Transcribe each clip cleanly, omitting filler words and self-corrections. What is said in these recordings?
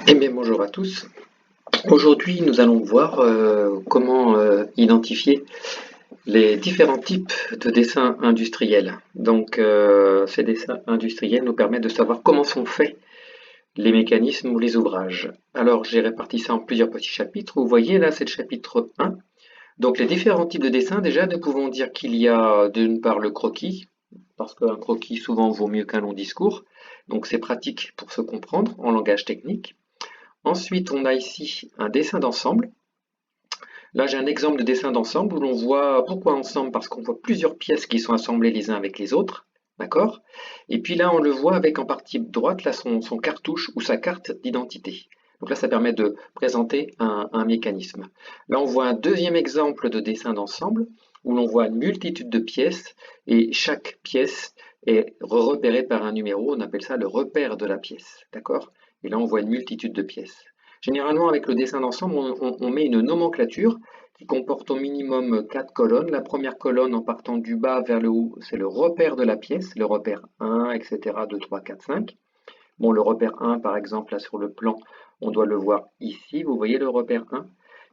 Eh bien, bonjour à tous. Aujourd'hui, nous allons voir comment identifier les différents types de dessins industriels. Donc, ces dessins industriels nous permettent de savoir comment sont faits les mécanismes ou les ouvrages. Alors, j'ai réparti ça en plusieurs petits chapitres. Vous voyez, là, c'est le chapitre 1. Donc, les différents types de dessins, déjà, nous pouvons dire qu'il y a d'une part le croquis, parce qu'un croquis souvent vaut mieux qu'un long discours. Donc, c'est pratique pour se comprendre en langage technique. Ensuite, on a ici un dessin d'ensemble. Là, j'ai un exemple de dessin d'ensemble où l'on voit pourquoi ensemble, parce qu'on voit plusieurs pièces qui sont assemblées les uns avec les autres. D'accord? Et puis là, on le voit avec en partie droite là, son cartouche ou sa carte d'identité. Donc là, ça permet de présenter un mécanisme. Là, on voit un deuxième exemple de dessin d'ensemble où l'on voit une multitude de pièces et chaque pièce est repérée par un numéro. On appelle ça le repère de la pièce. D'accord? Et là, on voit une multitude de pièces. Généralement, avec le dessin d'ensemble, on met une nomenclature qui comporte au minimum 4 colonnes. La première colonne, en partant du bas vers le haut, c'est le repère de la pièce, le repère 1, etc., 2, 3, 4, 5. Bon, le repère 1, par exemple, là sur le plan, on doit le voir ici, vous voyez le repère 1.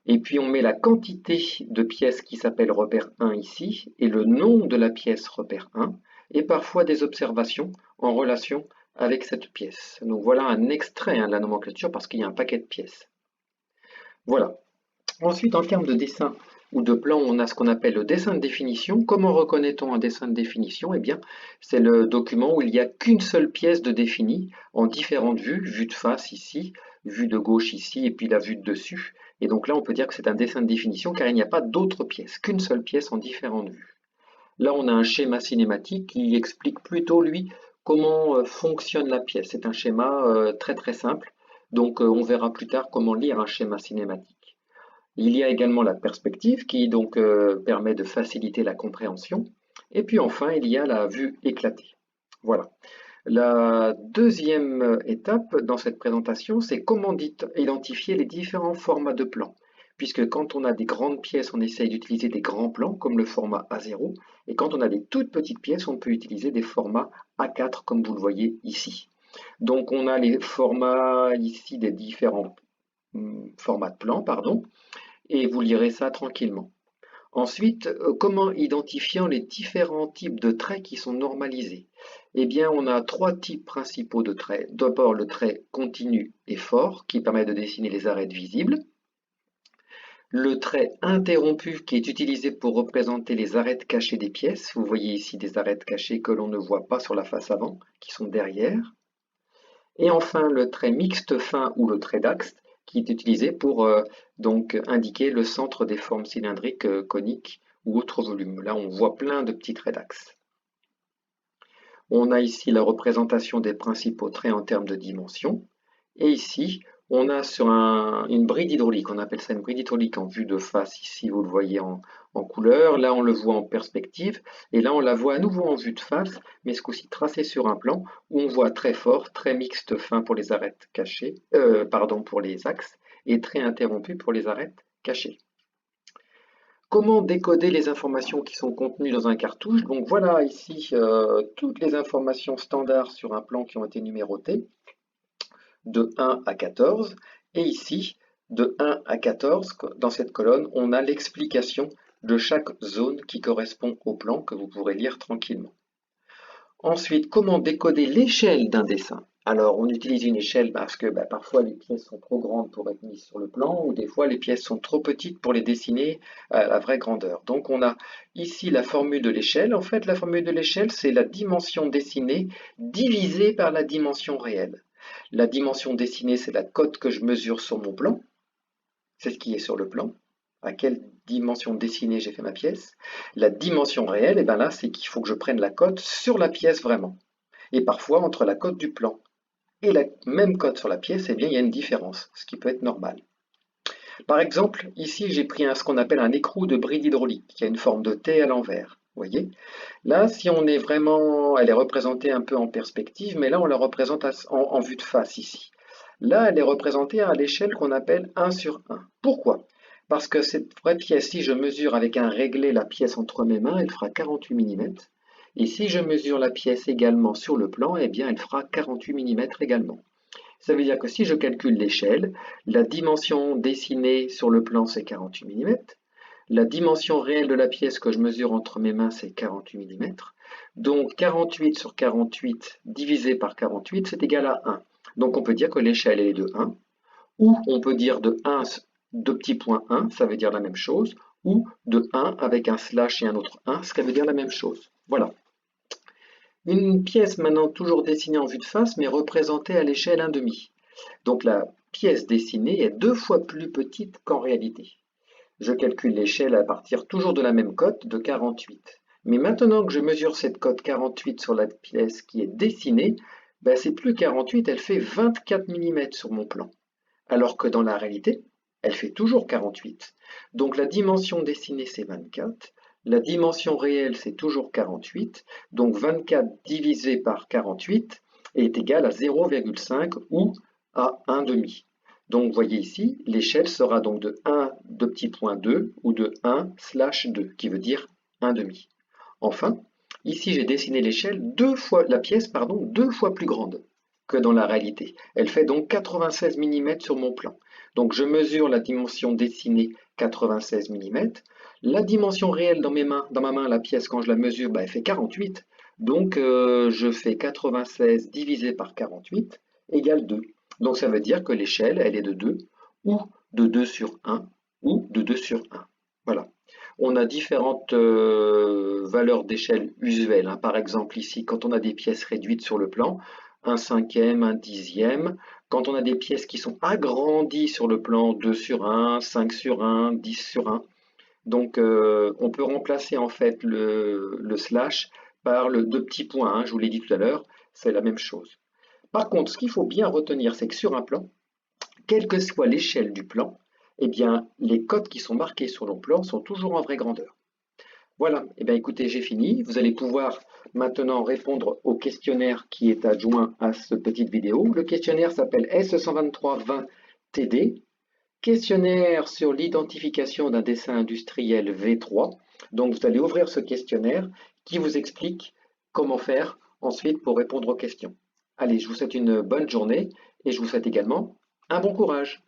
Et puis on met la quantité de pièces qui s'appelle repère 1 ici, et le nom de la pièce repère 1, et parfois des observations en relation avec cette pièce. Donc voilà un extrait de la nomenclature parce qu'il y a un paquet de pièces. Voilà. Ensuite, en termes de dessin ou de plan, on a ce qu'on appelle le dessin de définition. Comment reconnaît-on un dessin de définition? Eh bien, c'est le document où il n'y a qu'une seule pièce de défini en différentes vues, vue de face ici, vue de gauche ici, et puis la vue de dessus. Et donc là, on peut dire que c'est un dessin de définition car il n'y a pas d'autres pièces, qu'une seule pièce en différentes vues. Là, on a un schéma cinématique qui explique plutôt, lui, comment fonctionne la pièce. C'est un schéma très très simple, donc on verra plus tard comment lire un schéma cinématique. Il y a également la perspective qui donc permet de faciliter la compréhension. Et puis enfin, il y a la vue éclatée. Voilà. La deuxième étape dans cette présentation, c'est comment identifier les différents formats de plans. Puisque quand on a des grandes pièces, on essaye d'utiliser des grands plans comme le format A0. Et quand on a des toutes petites pièces, on peut utiliser des formats A4 comme vous le voyez ici. Donc on a les formats ici des différents formats de plans, pardon, et vous lirez ça tranquillement. Ensuite, comment identifier les différents types de traits qui sont normalisés? Eh bien, on a trois types principaux de traits. D'abord, le trait continu et fort, qui permet de dessiner les arêtes visibles. Le trait interrompu, qui est utilisé pour représenter les arêtes cachées des pièces. Vous voyez ici des arêtes cachées que l'on ne voit pas sur la face avant, qui sont derrière. Et enfin, le trait mixte fin ou le trait d'axe, qui est utilisé pour donc indiquer le centre des formes cylindriques, coniques ou autres volumes. Là, on voit plein de petits traits d'axe. On a ici la représentation des principaux traits en termes de dimension. Et ici, on a sur une bride hydraulique, on appelle ça une bride hydraulique en vue de face, ici vous le voyez en couleur, là on le voit en perspective, et là on la voit à nouveau en vue de face, mais ce coup-ci tracé sur un plan, où on voit très fort, très mixte fin pour les arêtes cachées, pardon, pour les axes, et très interrompu pour les arêtes cachées. Comment décoder les informations qui sont contenues dans un cartouche? Donc voilà ici toutes les informations standards sur un plan qui ont été numérotées de 1 à 14. Et ici, de 1 à 14, dans cette colonne, on a l'explication de chaque zone qui correspond au plan que vous pourrez lire tranquillement. Ensuite, comment décoder l'échelle d'un dessin? Alors, on utilise une échelle parce que parfois les pièces sont trop grandes pour être mises sur le plan ou des fois les pièces sont trop petites pour les dessiner à la vraie grandeur. Donc, on a ici la formule de l'échelle. En fait, la formule de l'échelle, c'est la dimension dessinée divisée par la dimension réelle. La dimension dessinée, c'est la cote que je mesure sur mon plan. C'est ce qui est sur le plan. À quelle dimension dessinée j'ai fait ma pièce. La dimension réelle, et bien là, c'est qu'il faut que je prenne la cote sur la pièce vraiment. Et parfois, entre la cote du plan et la même cote sur la pièce, eh bien, il y a une différence, ce qui peut être normal. Par exemple, ici, j'ai pris ce qu'on appelle un écrou de bride hydraulique, qui a une forme de T à l'envers. Vous voyez? Là, si on est vraiment, elle est représentée un peu en perspective, mais là, on la représente en vue de face ici. Là, elle est représentée à l'échelle qu'on appelle 1 sur 1. Pourquoi? Parce que cette vraie pièce, si je mesure avec un réglé la pièce entre mes mains, elle fera 48 mm. Et si je mesure la pièce également sur le plan, eh bien, elle fera 48 mm également. Ça veut dire que si je calcule l'échelle, la dimension dessinée sur le plan c'est 48 mm, la dimension réelle de la pièce que je mesure entre mes mains c'est 48 mm, donc 48 sur 48 divisé par 48 c'est égal à 1. Donc on peut dire que l'échelle est de 1, ou on peut dire de 1, de petit point 1, ça veut dire la même chose, ou de 1 avec un slash et un autre 1, ce qui veut dire la même chose. Voilà. Une pièce maintenant toujours dessinée en vue de face, mais représentée à l'échelle 1,5. Donc la pièce dessinée est 2 fois plus petite qu'en réalité. Je calcule l'échelle à partir toujours de la même cote de 48. Mais maintenant que je mesure cette cote 48 sur la pièce qui est dessinée, ben c'est plus 48, elle fait 24 mm sur mon plan. Alors que dans la réalité, elle fait toujours 48. Donc la dimension dessinée c'est 24, la dimension réelle c'est toujours 48, donc 24 divisé par 48 est égal à 0,5 ou à 1,5. Donc vous voyez ici, l'échelle sera donc de 1 de petit point 2 ou de 1 slash 2, qui veut dire 1,5. Enfin, ici j'ai dessiné l'échelle la pièce deux fois plus grande que dans la réalité. Elle fait donc 96 mm sur mon plan. Donc je mesure la dimension dessinée 96 mm. La dimension réelle dans ma main, la pièce, quand je la mesure, elle fait 48. Donc je fais 96 divisé par 48 égale 2. Donc ça veut dire que l'échelle, elle est de 2, ou de 2 sur 1, ou de 2 sur 1. Voilà. On a différentes valeurs d'échelle usuelles. Par exemple ici, quand on a des pièces réduites sur le plan, un cinquième, un dixième. Quand on a des pièces qui sont agrandies sur le plan, 2 sur 1, 5 sur 1, 10 sur 1. Donc on peut remplacer en fait le slash par le deux petits points, je vous l'ai dit tout à l'heure, c'est la même chose. Par contre, ce qu'il faut bien retenir, c'est que sur un plan, quelle que soit l'échelle du plan, eh bien, les cotes qui sont marquées sur le plan sont toujours en vraie grandeur. Voilà, eh bien écoutez, j'ai fini. Vous allez pouvoir maintenant répondre au questionnaire qui est adjoint à cette petite vidéo. Le questionnaire s'appelle S12320TD, questionnaire sur l'identification d'un dessin industriel V3. Donc vous allez ouvrir ce questionnaire qui vous explique comment faire ensuite pour répondre aux questions. Allez, je vous souhaite une bonne journée et je vous souhaite également un bon courage.